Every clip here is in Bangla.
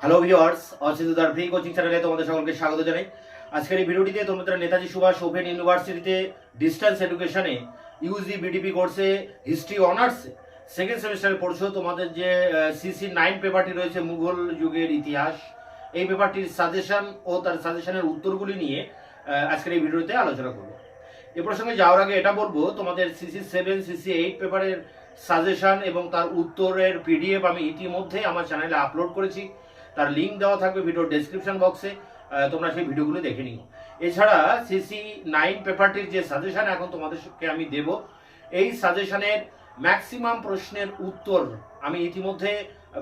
হ্যালো ভিউয়ার্স, অচিন্তার ফ্রি কোচিং চ্যানেলে তোমাদের সকলকে স্বাগত জানাই। আজকের এই ভিডিওটিতে তোমরা নেতাজি সুভাষ ওপেন ইউনিভার্সিটিতে ডিস্টেন্স এডুকেশনে ইউজি বিডিপি কোর্সে হিস্ট্রি অনার্স সেকেন্ড সেমিস্টারে পড়ছো। তোমাদের যে CC9 পেপারটি রয়েছে মুঘল যুগের ইতিহাস, এই পেপারটির সাজেশন ও তার সাজেশনের উত্তরগুলি নিয়ে আজকের এই ভিডিওতে আলোচনা করব। এ প্রসঙ্গে যাওয়ার আগে এটা বলবো, তোমাদের CC7 CC8 পেপারের সাজেশন এবং তার উত্তরের PDF আমি ইতিমধ্যে আমার চ্যানেলে আপলোড করেছি। তার লিঙ্ক দেওয়া থাকবে ভিডিওর ডেসক্রিপশন বক্সে, তোমরা সেই ভিডিওগুলো দেখে নিও। এছাড়া CC9 পেপারটির যে সাজেশন এখন তোমাদেরকে আমি দেব, এই সাজেশনের ম্যাক্সিমাম প্রশ্নের উত্তর আমি ইতিমধ্যে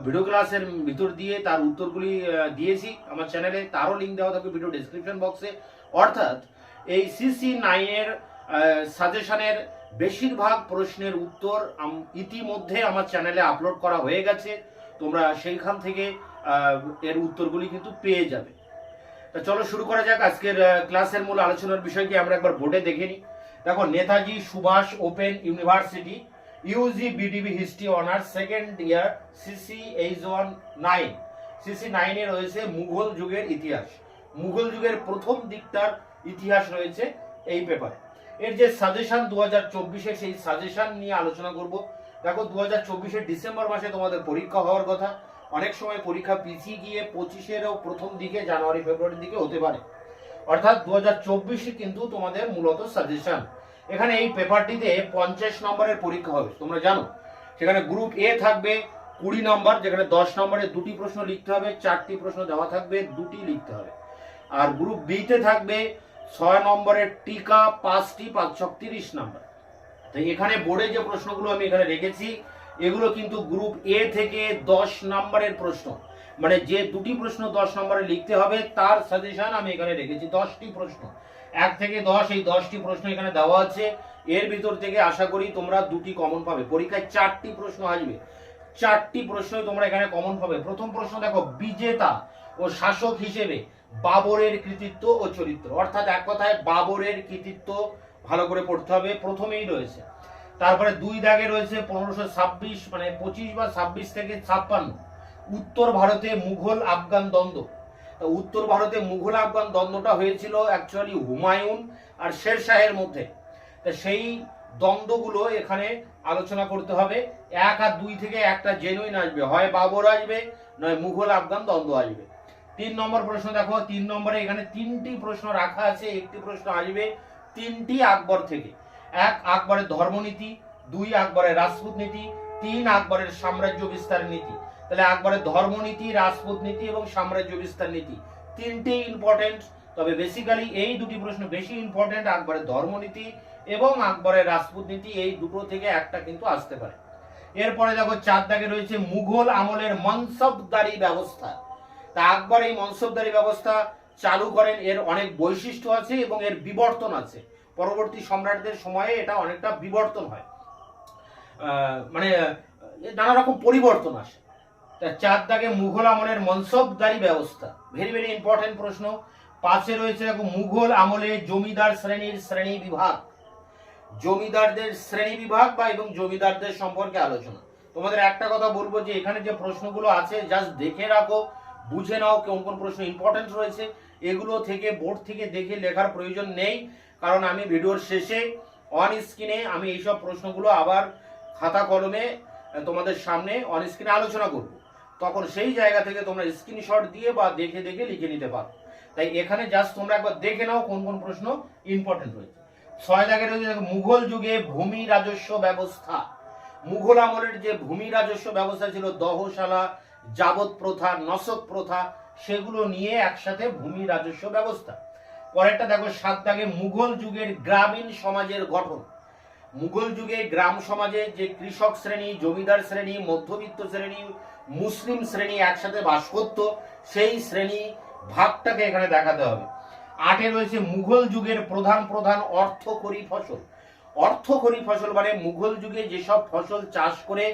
ভিডিও ক্লাসের ভিতর দিয়ে তার উত্তরগুলি দিয়েছি আমার চ্যানেলে, তারও লিঙ্ক দেওয়া থাকবে ভিডিও ডেসক্রিপশন বক্সে। অর্থাৎ এই CC9 এর সাজেশনের বেশিরভাগ প্রশ্নের উত্তর ইতিমধ্যে আমার চ্যানেলে আপলোড করা হয়ে গেছে, তোমরা সেইখান থেকে এর উত্তরগুলি কিন্তু পেয়ে যাবে। তা চলো শুরু করা যাক আজকের ক্লাসের মূল আলোচনার বিষয়টি আমরা একবার বোর্ডে দেখে নিই। দেখো, Netaji Subhash open university UG BDP history honours second year CC9 CC9 এ রয়েছে মুঘল যুগের ইতিহাস। মুঘল যুগের প্রথম দিকটার ইতিহাস রয়েছে এই পেপারে। এর যে সাজেশন 2024-এ, সেই সাজেশন নিয়ে আলোচনা করব। দেখো, 2024-এর ডিসেম্বর মাসে তোমাদের পরীক্ষা হওয়ার কথা। অনেক সময় পরীক্ষা পিছিয়ে গিয়ে 25-এরও প্রথম দিকে, জানুয়ারি ফেব্রুয়ারির দিকে হতে পারে। অর্থাৎ 2024-এ কিন্তু তোমাদের মূলত সাজেশন। এখানে এই পেপারটিতে 50 নম্বরের পরীক্ষা হবে, তোমরা জানো। সেখানে গ্রুপ এ থাকবে 20 নম্বর, যেখানে 10 নম্বরে 2টি প্রশ্ন লিখতে হবে, 4টি প্রশ্ন দেওয়া থাকবে, 2টি লিখতে হবে। আর গ্রুপ বি তে থাকবে 6 নম্বরের টিকা 5টি, 5 30 নম্বর। তো এখানে বোর্ডে যে প্রশ্নগুলো আমি এখানে রেখেছি, এগুলো কিন্তু গ্রুপ এ থেকে 10 নম্বরের প্রশ্ন, মানে যে 2টি প্রশ্ন 10 নম্বরে লিখতে হবে তার সাজেশন আমি এখানে রেখেছি। 10টি প্রশ্ন, 1 থেকে 10, এই 10টি প্রশ্ন এখানে দেওয়া আছে। এর ভিতর থেকে আশা করি তোমরা 2টি কমন পাবে। পরীক্ষায় 4টি প্রশ্ন আসবে, 4টি প্রশ্নই তোমরা এখানে কমন পাবে। প্রথম প্রশ্ন দেখো, বিজেতা ও শাসক হিসেবে বাবরের কৃতিত্ব ও চরিত্র। অর্থাৎ এক কথায় বাবরের কৃতিত্ব ভালো করে পড়তে হবে, প্রথমেই রয়েছে। তারপরে 2 দাগে রয়েছে 1526, মানে 25 বা 26 থেকে 56, উত্তর ভারতে মুঘল আফগান দ্বন্দ্ব। উত্তর ভারতে মুঘল আফগান দ্বন্দ্বটা হয়েছিল অ্যাকচুয়ালি হুমায়ুন আর শেরশাহের মধ্যে। তো সেই দ্বন্দ্বগুলো এখানে আলোচনা করতে হবে। 1 আর 2 থেকে একটা জেনুইন আসবে, হয় বাবর আসবে নয় মুঘল আফগান দ্বন্দ্ব আসবে। 3 নম্বর প্রশ্ন দেখো, 3 নম্বরে এখানে 3টি প্রশ্ন রাখা আছে, একটি প্রশ্ন আসবে 3টি আকবর থেকে। 1 আকবরের ধর্মনীতি, 2 আকবরের রাজপুত নীতি, 3 আকবরের সাম্রাজ্য বিস্তার নীতি। তাহলে আকবরের ধর্মনীতি, রাজপুত নীতি এবং সাম্রাজ্য বিস্তার নীতি 3টি ইম্পর্টেন্ট। তবে বেসিক্যালি এই 2টি প্রশ্ন বেশি ইম্পর্টেন্ট, আকবরের ধর্মনীতি এবং আকবরের রাজপুত নীতি, এই দুটো থেকে একটা কিন্তু আসতে পারে। এরপরে দেখো 4 দাগে রয়েছে মুঘল আমলের মনসবদারি ব্যবস্থা। তা আকবর এই মনসবদারি ব্যবস্থা চালু করেন, এর অনেক বৈশিষ্ট্য আছে এবং এর বিবর্তন আছে। পরবর্তী সম্রাটদের সময়ে এটা অনেকটা বিবর্তন হয়, মানে নানা রকম পরিবর্তন আসে। 4 দাগে মুঘল আমলের মনসবদারি ব্যবস্থা, ভেরি ভেরি ইম্পর্টেন্ট প্রশ্ন। 5-এ রয়েছে দেখো, মুঘল আমলে জমিদার শ্রেণীর শ্রেণী বিভাগ। জমিদারদের শ্রেণী বিভাগ বা এবং জমিদারদের সম্পর্কে আলোচনা। তোমাদের একটা কথা বলবো যে এখানে যে প্রশ্নগুলো আছে জাস্ট দেখে রাখো, বুঝে নাও কোন কোন প্রশ্ন ইম্পর্টেন্ট রয়েছে। এগুলো থেকে বোর্ড থেকে দেখে লেখার প্রয়োজন নেই, কারণ আমি ভিডিওর শেষে অন স্ক্রিনে আমি এইসব প্রশ্নগুলো আবার খাতা কলমে তোমাদের সামনে অন স্ক্রিনে আলোচনা করব। তখন সেই জায়গা থেকে তোমরা স্ক্রিনশট দিয়ে বা দেখে দেখে লিখে নিতে পারো। তাই এখানে জাস্ট তোমরা একবার দেখে নাও কোন কোন প্রশ্ন ইম্পর্টেন্ট রয়েছে। 6 দাগে রয়েছে মুঘল যুগে ভূমি রাজস্ব ব্যবস্থা। মুঘল আমলের যে ভূমি রাজস্ব ব্যবস্থা ছিল, দহশালা, যাবত প্রথা, নসক প্রথা, সেগুলো নিয়ে একসাথে ভূমি রাজস্ব ব্যবস্থা। পরেরটা দেখো 7 দাগে মুঘল যুগের গ্রামীণ সমাজের গঠন। মুঘল যুগে গ্রাম সমাজে যে কৃষক শ্রেণী, জমিদার শ্রেণী, মধ্যবিত্ত শ্রেণী, মুসলিম শ্রেণী একসাথে বাস করত, সেই শ্রেণী ভাগটাকে এখানে দেখাতে হবে। 8-এ রয়েছে মুঘল যুগের প্রধান প্রধান অর্থকরী ফসল। অর্থকরী ফসল মানে মুঘল যুগে যেসব ফসল চাষ করে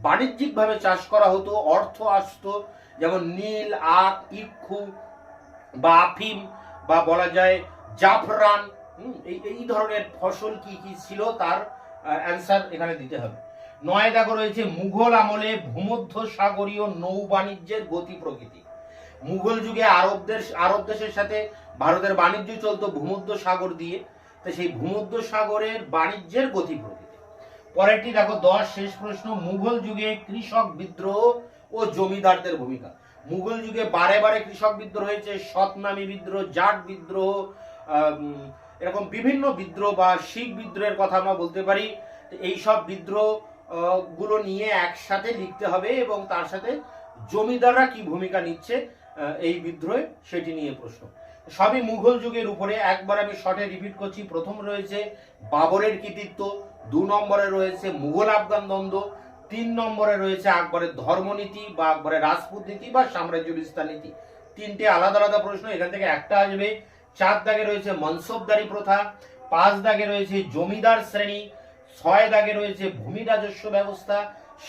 বাণিজ্যিকভাবে চাষ করা হতো, অর্থ আসতো, যেমন নীল, আখ, ইক্ষু বা আফিম বা বলা যায় জাফরান, এই ধরনের ফসল কি কি ছিল তার অ্যান্সার এখানে দিতে হবে। 9 দেখো রয়েছে মুঘল আমলে ভূমধ্য সাগরীয় নৌ বাণিজ্যের গতি প্রকৃতি। মুঘল যুগে আরব দেশের সাথে ভারতের বাণিজ্য চলতো ভূমধ্য সাগর দিয়ে, তো সেই ভূমধ্য সাগরের বাণিজ্যের গতি প্রকৃতি। পরেরটি দেখো 10 শেষ প্রশ্ন, মুঘল যুগে কৃষক বিদ্রোহ ও জমিদারদের ভূমিকা। মুঘল যুগে বারে বারে কৃষক বিদ্রোহ হয়েছে, সতনামী বিদ্রোহ, জাট বিদ্রোহ, এরকম বিভিন্ন বিদ্রোহ বা শিখ বিদ্রোহের কথা আমরা বলতে পারি। এই সব বিদ্রোহ গুলো নিয়ে একসাথে লিখতে হবে এবং তার সাথে জমিদাররা কি ভূমিকা নিচ্ছে এই বিদ্রোহে সেটি নিয়ে প্রশ্ন। সবই মুঘল যুগের উপরে। একবার আমি শর্টে রিপিট করছি। প্রথম রয়েছে বাবরের কৃতিত্ব, 2 নম্বরে রয়েছে মুঘল আফগান দ্বন্দ্ব, 3 নম্বরে রয়েছে আকবরের ধর্মনীতি বা আকবরের রাজপুত নীতি বা সাম্রাজ্য বিস্তার নীতি। 3টে আলাদা আলাদা প্রশ্ন, এখান থেকে একটা আসবে। 4 দাগে রয়েছে মনসবদারি প্রথা, 5 দাগে রয়েছে জমিদার শ্রেণী, 6 দাগে রয়েছে ভূমি রাজস্ব ব্যবস্থা,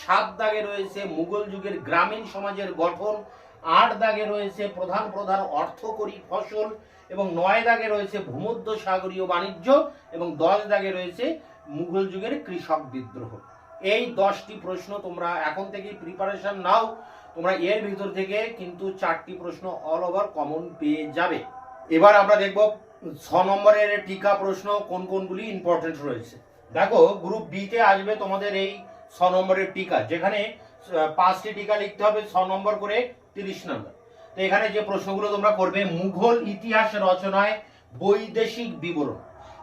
7 দাগে রয়েছে মুঘল যুগের গ্রামীণ সমাজের গঠন, 8 দাগে রয়েছে প্রধান প্রধান অর্থকরী ফসল এবং 9 দাগে রয়েছে ভূমধ্য সাগরীয় বাণিজ্য এবং 10 দাগে রয়েছে মুঘল যুগের কৃষক বিদ্রোহ। এই 10টি প্রশ্ন তোমরা এখন থেকেই প্রিপারেশন নাও, তোমরা এর ভিতর থেকে কিন্তু 4টি প্রশ্ন অল ওভার কমন পেয়ে যাবে। এবার আমরা দেখব 6 নম্বরের টিকা প্রশ্ন কোন কোনগুলি ইম্পর্টেন্ট রয়েছে। দেখো গ্রুপ বি তে আসবে তোমাদের এই 6 নম্বরের টিকা, যেখানে 5টি টিকা লিখতে হবে 6 নম্বর করে 30 নম্বর। তো এখানে যে প্রশ্নগুলো তোমরা করবে, মুঘল ইতিহাস রচনায় বৈদেশিক বিবরণ,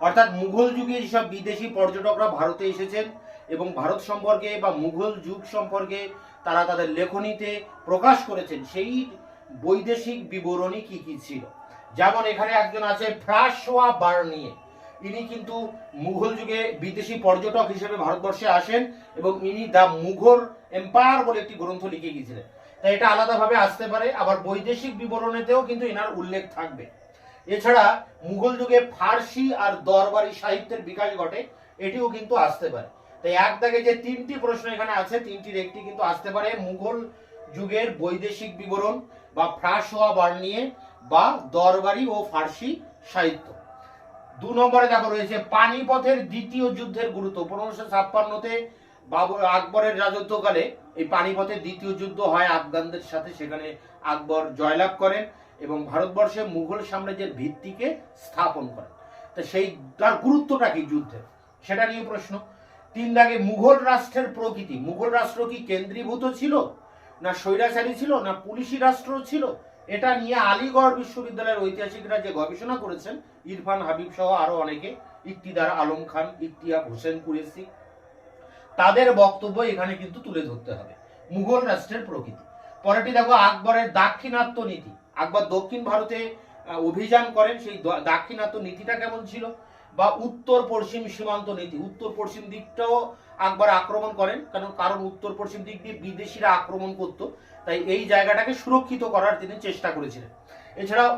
অর্থাৎ মুঘল যুগে যেসব বিদেশি পর্যটকরা ভারতে এসেছেন এবং ভারত সম্পর্কে বা মুঘল যুগ সম্পর্কে তারা তাদের লেখনীতে প্রকাশ করেছেন, সেই বৈদেশিক বিবরণী কি কি ছিল। যেমন এখানে একজন আছে ফ্রাঁসোয়া বার্নিয়ে, ইনি কিন্তু মুঘল যুগে বিদেশি পর্যটক হিসেবে ভারতবর্ষে আসেন এবং ইনি দ্য মুঘল এম্পায়ার বলে একটি গ্রন্থ লিখে গিয়েছিলেন। তাই এটা আলাদাভাবে আসতে পারে, আবার বৈদেশিক বিবরণীতেও কিন্তু এনার উল্লেখ থাকবে। এছাড়া মুঘল যুগে ফার্সি আর দরবারি সাহিত্যের বিকাশ ঘটে, এটিও কিন্তু আসতে পারে। তাই এক দাগে যে 3টি প্রশ্ন এখানে আছে, 3টির একটি কিন্তু আসতে পারে মুঘল যুগের বৈদেশিক বিবরণ বা ফ্রাঁসোয়া বার্নিয়ে বা দরবারি ও ফার্সি সাহিত্য। 2 নম্বরে দেখো রয়েছে পানিপথের দ্বিতীয় যুদ্ধের গুরুত্ব। 1556-তে আকবরের রাজত্বকালে এই পানিপথের দ্বিতীয় যুদ্ধ হয় আফগানদের সাথে, সেখানে আকবর জয়লাভ করেন এবং ভারতবর্ষে মুঘল সাম্রাজ্যের ভিত্তিকে স্থাপন করেন। তো সেই তার গুরুত্বটা কি যুদ্ধে, সেটা নিয়ে প্রশ্ন। 3 দাগে মুঘল রাষ্ট্রের প্রকৃতি, মুঘল রাষ্ট্র কি কেন্দ্রীভূত ছিল না স্বৈরাচারী ছিল না পুলিশি রাষ্ট্র ছিল, এটা নিয়ে আলিগড় বিশ্ববিদ্যালয়ের ঐতিহাসিকরা যে গবেষণা করেছেন, ইরফান হাবিব সহ আরো অনেকে, ইকতিদার আলম খান, ইকতিয়াক হোসেন কুরেশি, তাদের বক্তব্য এখানে কিন্তু তুলে ধরতে হবে। মুঘল রাষ্ট্রের প্রকৃতি। পরেরটি দেখো আকবরের দাক্ষিণাত্য নীতি। আকবর দক্ষিণ ভারতে অভিযান করেন, সেই দাক্ষিণাত্য নীতিটা কেমন ছিল, বা উত্তর পশ্চিম সীমান্ত নীতি, উত্তর পশ্চিম দিকটাও আকবর আক্রমণ করেন, কারণ উত্তর পশ্চিম দিক দিয়ে বিদেশিরা আক্রমণ করত, তাই এই জায়গাটাকে সুরক্ষিত করার তিনি চেষ্টা করেছিলেন। এছাড়াও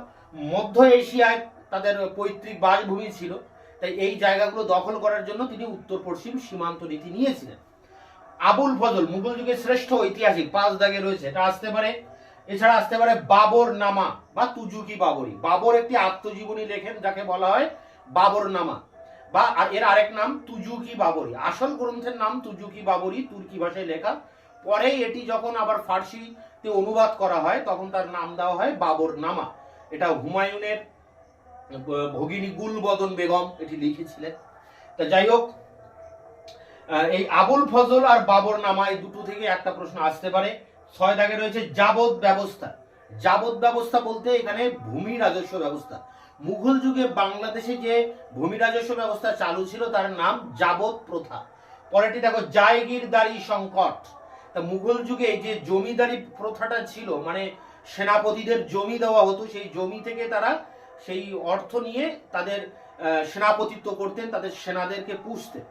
মধ্য এশিয়ায় তাদের পৈতৃক বাসভূমি ছিল, তাই এই জায়গাগুলো দখল করার জন্য তিনি উত্তর পশ্চিম সীমান্ত নীতি নিয়েছিলেন। আবুল ফজল মুঘল যুগের শ্রেষ্ঠ ঐতিহাসিক, 5 দাগে রয়েছে, এটা আসতে পারে। এছাড়া আসতে পারে বাবর নামা বা তুজুকি বাবরি। বাবর একটি আত্মজীবনী লেখেন যাকে বলা হয় বাবর নামা, বা এর আরেক নাম তুজুকি বাবরি। আসল গ্রন্থের নাম তুজুকি বাবরি, তুর্কি ভাষায় লেখা। পরে এটি যখন আবার ফার্সিতে অনুবাদ করা হয় তখন তার নাম দেওয়া হয় বাবর নামা। এটা হুমায়ুনের ভগিনী গুলবদন বেগম এটি লিখেছিলেন। তা যাই হোক, এই আবুল ফজল আর বাবর নামা এই দুটো থেকে একটা প্রশ্ন আসতে পারে। 6 দাগে রয়েছে যাবত ব্যবস্থা। যাবত ব্যবস্থা বলতে এখানে ভূমি রাজস্ব ব্যবস্থা। মুঘল যুগে বাংলাদেশে যে ভূমি রাজস্ব ব্যবস্থা চালু ছিল তার নাম যাবত প্রথা। পরেরটি দেখো জায়গিরদারি সংকট। তা মুঘল যুগে যে জমিদারি প্রথাটা ছিল, মানে সেনাপতিদের জমি দেওয়া হতো, সেই জমি থেকে তারা সেই অর্থ নিয়ে তাদের সেনাপতিত্ব করতেন, তাদের সেনাদেরকে পুষতেন।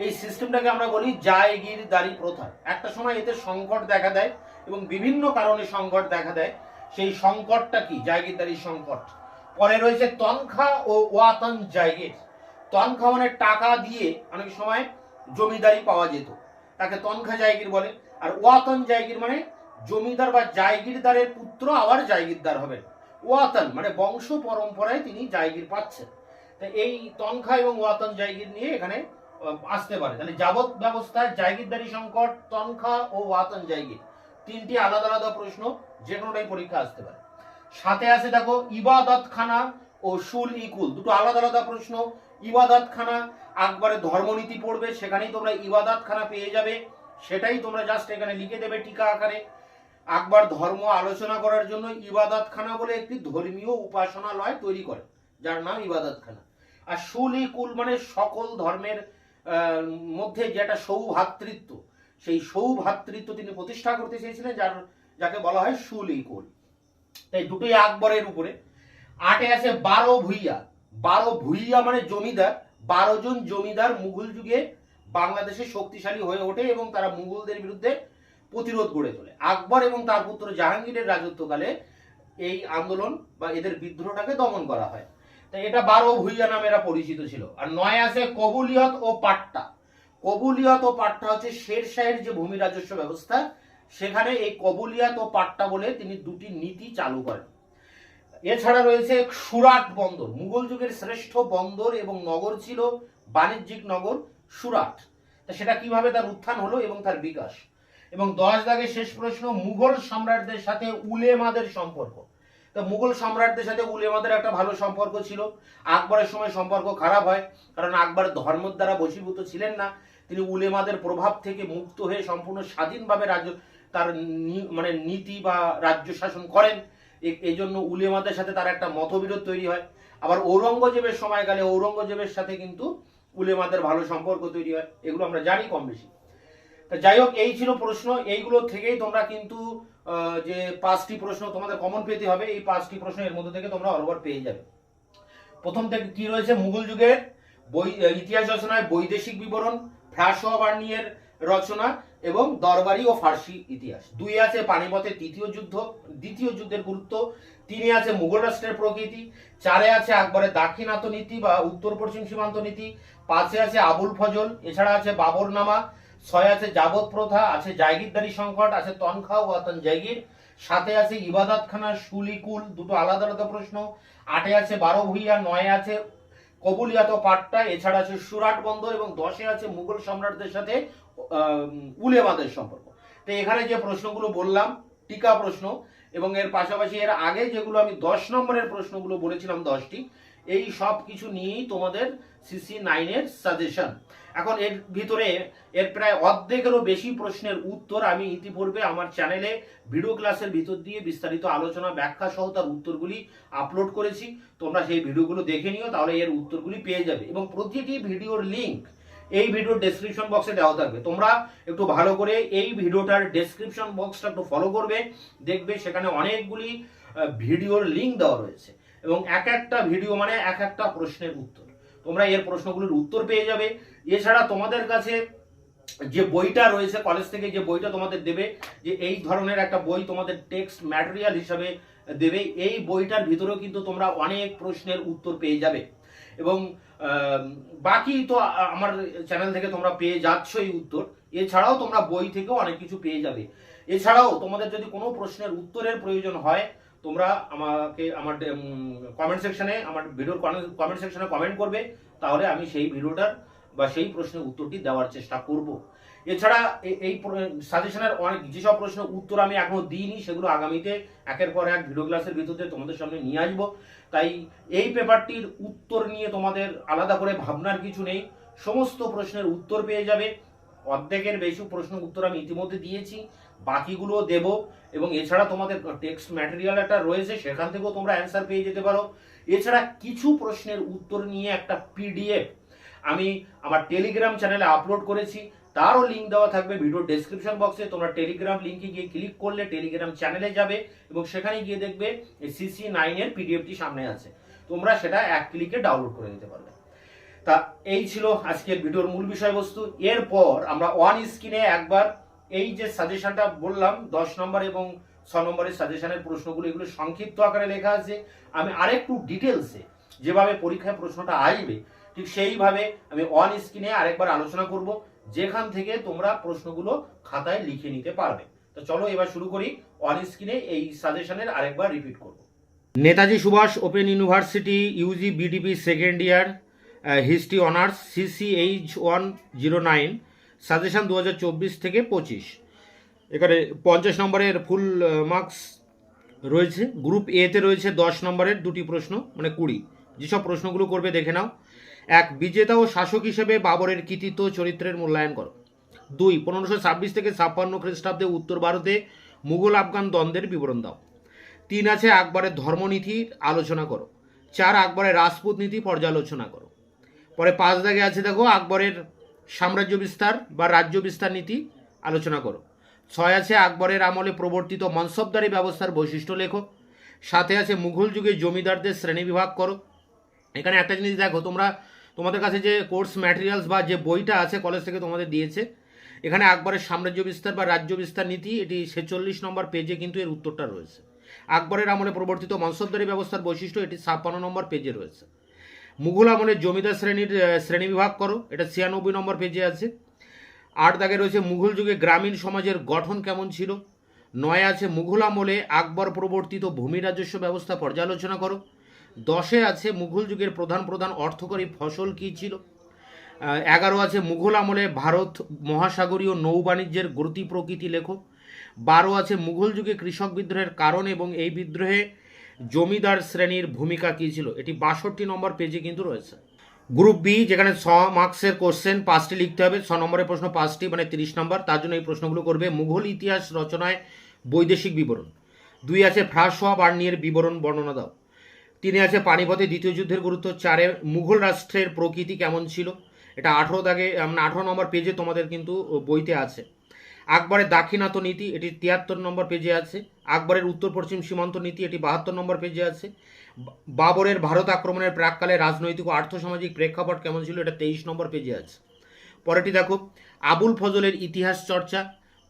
এই সিস্টেমটাকে আমরা বলি জায়গিরদারি প্রথা। একটা সময় এতে সংকট দেখা দেয় এবং বিভিন্ন কারণে সংকট দেখা দেয়। সেই সংকটটা কি? জায়গিরদারি সংকট। পরে রয়েছে তনখা ও ওয়াতন জায়গির। তনখা মানে টাকা দিয়ে অনেক সময় জমিদারি পাওয়া যেত, তাকে তনখা জায়গির বলে। আর ওয়াতন জায়গির মানে জমিদার বা জায়গিরদারের পুত্র আবার জায়গিরদার হবেন। ওয়াতন মানে বংশ পরম্পরায় তিনি জায়গির পাচ্ছেন। এই তনখা এবং ওয়াতন জায়গির নিয়ে এখানে আসতে পারে। তাহলে যাবত ব্যবস্থায় জায়গিরদারি সংকট, তনখা ও ওয়াতন জায়গির, 3টি আলাদা আলাদা প্রশ্ন, যে কোনোটাই পরীক্ষা আসতে পারে। সাথে আছে দেখো ইবাদত খানা ও শুল ইকুল, দুটো আলাদা আলাদা প্রশ্ন। ইবাদত খানা আকবরে ধর্মনীতি পড়বে, সেখানেই তোমরা ইবাদত খানা পেয়ে যাবে, সেটাই তোমরা জাস্ট এখানে লিখে দেবে টিকা আকারে। আকবর ধর্ম আলোচনা করার জন্য ইবাদত খানা বলে একটি ধর্মীয় উপাসনালয় তৈরি করে, যার নাম ইবাদত খানা। আর শুল ইকুল মানে সকল ধর্মের মধ্যে যে একটা সৌভ্রাতৃত্ব, সেই সৌভ্রাতৃত্ব তিনি প্রতিষ্ঠা করতে চেয়েছিলেন, যাকে বলা হয় শুল ইকুল। তাই দুটোই আকবরের উপরে। 8-এ আছে 12 ভূঁইয়া। 12 ভূঁইয়া মানে জমিদার, 12 জন জমিদার মুঘল যুগে বাংলাদেশে শক্তিশালী হয়ে ওঠে এবং তারা মুঘলদের বিরুদ্ধে প্রতিরোধ গড়ে তোলে। আকবর এবং তার পুত্র জাহাঙ্গীরের রাজত্বকালে এই আন্দোলন বা এদের বিদ্রোহটাকে দমন করা হয়। তাই এটা 12 ভূঁইয়া নামে এরা পরিচিত ছিল। আর 9 আছে কবুলিয়ত ও পাট্টা। কবুলিয়ত ও পাট্টা হচ্ছে শেরশাহের যে ভূমি রাজস্ব ব্যবস্থা, সেখানে এই কবুলিয়ত ও পাট্টা বলে তিনি দুটি নীতি চালু করেন। এছাড়া রয়েছে সুরাট বন্দর। মুঘল যুগের শ্রেষ্ঠ বন্দর এবং নগর ছিল বাণিজ্যিক নগর সুরাট। তা সেটা কিভাবে তার উত্থান হলো এবং তার বিকাশ। এবং 10 দাগের শেষ প্রশ্ন, মুঘল সম্রাটদের সাথে উলেমাদের সম্পর্ক। তো মুঘল সম্রাটদের সাথে উলেমাদের একটা ভালো সম্পর্ক ছিল। আকবরের সময় সম্পর্ক খারাপ হয়, কারণ আকবর ধর্মের দ্বারা বশীভূত ছিলেন না, তিনি উলেমাদের প্রভাব থেকে মুক্ত হয়ে সম্পূর্ণ স্বাধীনভাবে রাজ্য তার মানে নীতি বা রাজ্য শাসন করেন। এই জন্য উলেমাদের সাথে তার একটা মতবিরোধ তৈরি হয়। আবার ঔরঙ্গজেবের সময়কালে ঔরঙ্গজেবের সাথে কিন্তু উলেমাদের ভালো সম্পর্ক তৈরি হয়, এগুলো আমরা জানি কম বেশি। যাই হোক, এই ছিল প্রশ্ন। এইগুলো থেকেই তোমরা কিন্তু যে 5টি প্রশ্ন তোমাদের কমন পেতে হবে, এই 5টি প্রশ্ন এর মধ্যে থেকে তোমরা অলওভার পেয়ে যাবে। প্রথম থেকে কি রয়েছে, মুঘল যুগের ইতিহাস রচনায় বৈদেশিক বিবরণ, ফ্রাসোয়াবার্নিয়ের রচনা এবং দরবারি ও ফার্সি ইতিহাস। 2 আছে পানিপথের দ্বিতীয় যুদ্ধের গুরুত্ব। 3 আছে মুঘল রাষ্ট্রের প্রকৃতি। 4 আছে আকবরের দাক্ষিণাত্য নীতি বা উত্তর পশ্চিম সীমান্ত নীতি। 5 আছে আবুল ফজল, এছাড়া আছে বাবরনামা। 6 আছে যাবত প্রথা, আছে জায়গিরদারি সংকট, আছে তনখা ও জায়গির। 7 আছে ইবাদত খানা শুলিকুল, দুটো আলাদা আলাদা প্রশ্ন। 8 আছে 12 ভূঁইয়া। 9 আছে কবুলিয়াত ও পাট্টা, এছাড়া আছে সুরাট বন্দর। এবং 10 আছে মুঘল সম্রাটদের সাথে উলেমাদের সম্পর্ক। তো এখানে যে প্রশ্নগুলো বললাম টিকা প্রশ্ন, এবং এর পাশাপাশি এর আগে যেগুলো আমি 10 নম্বরের প্রশ্নগুলো বলেছিলাম 10টি, এই সব কিছু নিয়েই তোমাদের সিসি 9 এর সাজেশন। এখন এর ভিতরে এর প্রায় অর্ধেকেরও বেশি প্রশ্নের উত্তর আমি ইতিপূর্বে আমার চ্যানেলে ভিডিও ক্লাসের ভিতর দিয়ে বিস্তারিত আলোচনা ব্যাখ্যা সহ তার উত্তরগুলি আপলোড করেছি। তোমরা সেই ভিডিওগুলো দেখে নিও, তাহলে এর উত্তরগুলি পেয়ে যাবে। এবং প্রতিটি ভিডিওর লিঙ্ক এই ভিডিওর ডেসক্রিপশন বক্সে দেওয়া থাকবে। তোমরা একটু ভালো করে এই ভিডিওটার ডেসক্রিপশন বক্সটা একটু ফলো করবে, দেখবে সেখানে অনেকগুলি ভিডিওর লিঙ্ক দেওয়া রয়েছে এবং এক একটা ভিডিও মানে এক একটা প্রশ্নের উত্তর। তোমরা এর প্রশ্নগুলির উত্তর পেয়ে যাবে। এছাড়া তোমাদের কাছে যে বইটা রয়েছে কলেজ থেকে, যে বইটা তোমাদের দেবে, যে এই ধরনের একটা বই তোমাদের টেক্সট ম্যাটেরিয়াল হিসাবে দেবে, এই বইটার ভিতরেও কিন্তু তোমরা অনেক প্রশ্নের উত্তর পেয়ে যাবে। এবং বাকি তো আমার চ্যানেল থেকে তোমরা পেয়ে যাচ্ছ এই উত্তর। এছাড়াও তোমরা বই থেকেও অনেক কিছু পেয়ে যাবে। এছাড়াও তোমাদের যদি কোনো প্রশ্নের উত্তরের প্রয়োজন হয়, তোমরা আমাকে আমার কমেন্ট সেকশনে, আমার ভিডিওর কমেন্ট সেকশনে কমেন্ট করবে, তাহলে আমি সেই ভিডিওটার বা সেই প্রশ্নের উত্তরটি দেওয়ার চেষ্টা করব। এছাড়া এই সাজেশনের অনেক যেসব প্রশ্নের উত্তর আমি এখনো দিইনি, সেগুলো আগামীতে একের পর এক ভিডিও ক্লাসের ভিতরে তোমাদের সামনে নিয়ে আসবো। তাই এই পেপারটির উত্তর নিয়ে তোমাদের আলাদা করে ভাবনার কিছু নেই, সমস্ত প্রশ্নের উত্তর পেয়ে যাবে। অর্ধেকের বেশি প্রশ্ন উত্তর আমি ইতিমধ্যে দিয়েছি, বাকিগুলো দেব। এবং এছাড়া তোমাদের টেক্সট ম্যাটেরিয়াল একটা রয়েছে, সেখান থেকেও তোমরা অ্যান্সার পেয়ে যেতে পারো। এছাড়া কিছু প্রশ্নের উত্তর নিয়ে একটা পিডিএফ আমি আমার টেলিগ্রাম চ্যানেলে আপলোড করেছি, তারও লিঙ্ক দেওয়া থাকবে ভিডিও ডেসক্রিপশন বক্সে। তোমরা টেলিগ্রাম লিঙ্কে গিয়ে ক্লিক করলে টেলিগ্রাম চ্যানেলে যাবে এবং সেখানে গিয়ে দেখবে সিসি 9 এর পিডিএফটি সামনে আছে, তোমরা সেটা এক ক্লিকে ডাউনলোড করে নিতে পারবে। তা এই ছিল আজকের ভিডিওর মূল বিষয়বস্তু। এরপর আমরা অন স্ক্রিনে একবার এই যে সাজেশনটা বললাম 10 নম্বর এবং 6 নম্বরের সাজেশনের প্রশ্নগুলো, এগুলো সংক্ষিপ্ত আকারে লেখা আছে। আমি আরেকটু ডিটেলসে যেভাবে পরীক্ষায় প্রশ্নটা আসবে ঠিক সেইভাবে আমি অন স্ক্রিনে আরেকবার আলোচনা করব, যেখান থেকে তোমরা প্রশ্নগুলো খাতায় লিখে নিতে পারবে। তো চলো এবার শুরু করি। অন স্ক্রিনে এই সাজেশনের আরেকবার রিপিট করব। Netaji Subhash open university UG BDP second year history honours CCH 109 suggestion 2024 থেকে 25। এখানে 50 নম্বরের ফুল মার্কস রয়েছে। গ্রুপ এতে রয়েছে 10 নম্বরের দুটি প্রশ্ন, মানে 20। যেসব প্রশ্নগুলো করবে দেখে নাও। 1, বিজেতা ও শাসক হিসেবে বাবরের কৃতিত্ব চরিত্রের মূল্যায়ন করো। 2, 1526 থেকে 56 খ্রিস্টাব্দে উত্তর ভারতে মুঘল আফগান দ্বন্দ্বের বিবরণ দাও। 3 আছে আকবরের ধর্মনীতির আলোচনা করো। 4, আকবরের রাজপুত নীতি পর্যালোচনা করো। পরে 5 দাগে আছে দেখো আকবরের সাম্রাজ্য বিস্তার বা রাজ্য বিস্তার নীতি আলোচনা করো। 6 আছে আকবরের আমলে প্রবর্তিত মনসবদারি ব্যবস্থার বৈশিষ্ট্য লেখো। 7 আছে মুঘল যুগে জমিদারদের শ্রেণীবিভাগ করো। এখানে একটা জিনিস দেখো, তোমাদের কাছে যে কোর্স ম্যাটেরিয়ালস বা যে বইটা আছে কলেজ থেকে তোমাদের দিয়েছে, এখানে আকবরের সাম্রাজ্য বিস্তার বা রাজ্য বিস্তার নীতি, এটি 46 নম্বর পেজে কিন্তু এর উত্তরটা রয়েছে। আকবরের আমলে প্রবর্তিত মনসবদারি ব্যবস্থার বৈশিষ্ট্য, এটি 56 নম্বর পেজে রয়েছে। মুঘল আমলের জমিদার শ্রেণীর শ্রেণীবিভাগ করো, এটা 96 নম্বর পেজে আছে। 8 দাগে রয়েছে মুঘল যুগে গ্রামীণ সমাজের গঠন কেমন ছিল। 9 আছে মুঘল আমলে আকবর প্রবর্তিত ভূমি রাজস্ব ব্যবস্থা পর্যালোচনা করো। 10 আছে মুঘল যুগের প্রধান প্রধান অর্থকরী ফসল কী ছিল। 11 আছে মুঘল আমলে ভারত মহাসাগরীয় নৌ বাণিজ্যের গতি প্রকৃতি লেখো। 12 আছে মুঘল যুগে কৃষক বিদ্রোহের কারণ এবং এই বিদ্রোহে জমিদার শ্রেণীর ভূমিকা কী ছিল, এটি 62 নম্বর পেজে কিন্তু রয়েছে। গ্রুপ বি, যেখানে 6 মার্কসের কোশ্চেন 5টি লিখতে হবে, 6 নম্বরের প্রশ্ন 5টি, মানে 30 নম্বর। তার জন্য এই প্রশ্নগুলো করবে। মুঘল ইতিহাস রচনায় বৈদেশিক বিবরণ। 2 আছে ফ্রাঁস হওয়া বার্নিয়ের বিবরণ বর্ণনা দাও। 3 আছে পানিপথে দ্বিতীয় যুদ্ধের গুরুত্ব। 4 মুঘল রাষ্ট্রের প্রকৃতি কেমন ছিল, এটা 18 দাগে, মানে 18 নম্বর পেজে তোমাদের কিন্তু বইতে আছে। আকবরের দাক্ষিণাত্য নীতি, এটি 73 নম্বর পেজে আছে। আকবরের উত্তর পশ্চিম সীমান্ত নীতি, এটি 72 নম্বর পেজে আছে। বাবরের ভারত আক্রমণের প্রাককালে রাজনৈতিক ও আর্থসামাজিক প্রেক্ষাপট কেমন ছিল, এটা 23 নম্বর পেজে আছে। পরেরটি দেখো আবুল ফজলের ইতিহাস চর্চা।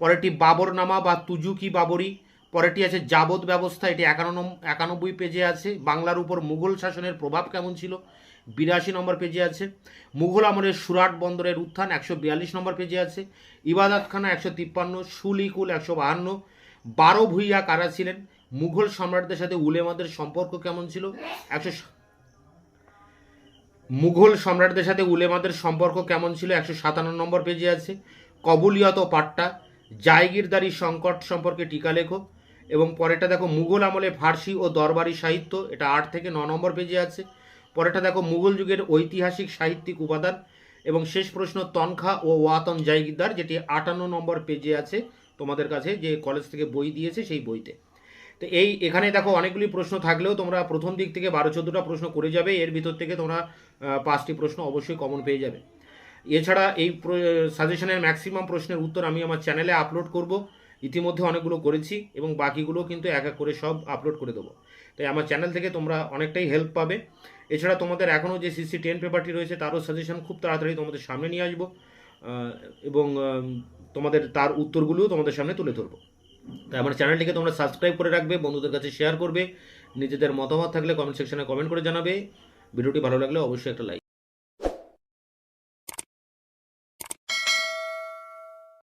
পরেরটি বাবরনামা বা তুজুকি বাবরি। পরেরটি আছে যাবত ব্যবস্থা, এটি 91 পেজে আছে। বাংলার উপর মুঘল শাসনের প্রভাব কেমন ছিল, 82 নম্বর পেজে আছে। মুঘল আমলের সুরাট বন্দরের উত্থান, 142 নম্বর পেজে আছে। ইবাদতখানা 153, সুলিকুল 152। 12 ভূঁইয়া কারা ছিলেন, মুঘল সম্রাটদের সাথে উলেমাদের সম্পর্ক কেমন ছিল, মুঘল সম্রাটদের সাথে উলেমাদের সম্পর্ক কেমন ছিল, 157 নম্বর পেজে আছে। কবুলিয়ত ও পাট্টা, জায়গিরদারি সংকট সম্পর্কে টিকা লেখো। এবং পরেরটা দেখো মুঘল আমলে ফার্সি ও দরবারি সাহিত্য, এটা 8 থেকে 9 নম্বর পেজে আছে। পরেরটা দেখো মুঘল যুগের ঐতিহাসিক সাহিত্যিক উপাদান। এবং শেষ প্রশ্ন তনখা ও ওয়াতন জায়গিরদার, যেটি 58 নম্বর পেজে আছে তোমাদের কাছে, যে কলেজ থেকে বই দিয়েছে সেই বইতে। তো এখানে দেখো অনেকগুলি প্রশ্ন থাকলেও তোমরা প্রথম দিক থেকে 12-14টা প্রশ্ন করে যাবে, এর ভিতর থেকে তোমরা 5টি প্রশ্ন অবশ্যই কমন পেয়ে যাবে। এছাড়া এই সাজেশনের ম্যাক্সিমাম প্রশ্নের উত্তর আমি আমার চ্যানেলে আপলোড করব, ইতিমধ্যে অনেকগুলো করেছি এবং বাকিগুলো কিন্তু এক এক করে সব আপলোড করে দেবো। তাই আমার চ্যানেল থেকে তোমরা অনেকটাই হেল্প পাবে। এছাড়া তোমাদের এখনও যে CC 10 পেপারটি রয়েছে তারও সাজেশন খুব তাড়াতাড়ি তোমাদের সামনে নিয়ে আসবো এবং তোমাদের তার উত্তরগুলোও তোমাদের সামনে তুলে ধরবো। তাই আমার চ্যানেলটিকে তোমরা সাবস্ক্রাইব করে রাখবে, বন্ধুদের কাছে শেয়ার করবে, নিজেদের মতামত থাকলে কমেন্ট সেকশনে কমেন্ট করে জানাবে। ভিডিওটি ভালো লাগলে অবশ্যই একটা লাইক।